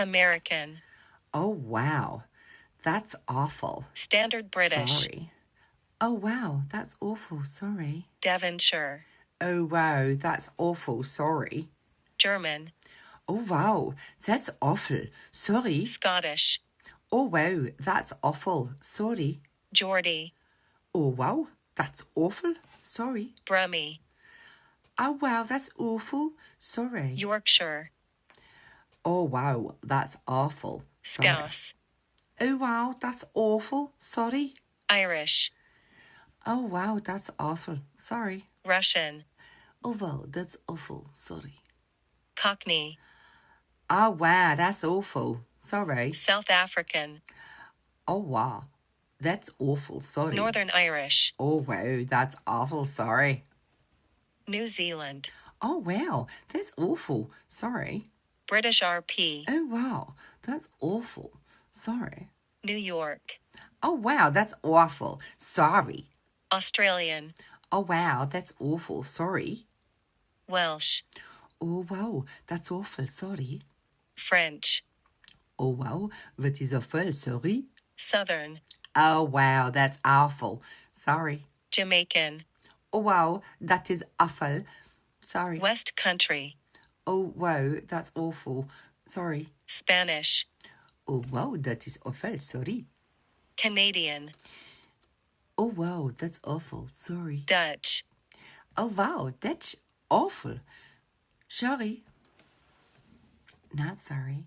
American. Oh, wow. That's awful. Standard British. Sorry. Oh, wow. That's awful. Sorry. Devonshire. Oh, wow. That's awful. Sorry. German. Oh, wow. That's awful. Sorry. Scottish. Oh, wow. That's awful. Sorry. Geordie. Oh, wow. That's awful. Sorry. Brummie. Oh, wow. That's awful. Sorry. Yorkshire. Oh, wow. That's awful. Sorry. Scouse. Oh, wow. That's awful. Sorry. Irish. Oh, wow. That's awful. Sorry. Russian. Oh, wow. That's awful. Sorry. Cockney. Oh, wow. That's awful. Sorry. South African. Oh, wow. That's awful. Sorry. Northern Irish. Oh, wow. That's awful. Sorry. New Zealand. Oh, wow. That's awful. Sorry. British RP. Oh, wow. That's awful. Sorry. New York. Oh, wow. That's awful. Sorry. Australian. Oh, wow. That's awful. Sorry. Welsh. Oh, wow. That's awful. Sorry. French. Oh, wow. That is awful. Sorry. Southern. Oh, wow. That's awful. Sorry. Jamaican. Oh, wow. That is awful. Sorry. West Country. Oh, wow. That's awful. Sorry. Spanish. Oh, wow. That is awful. Sorry. Canadian. Oh, wow. That's awful. Sorry. Dutch. Oh, wow. That's awful. Sorry. Not sorry.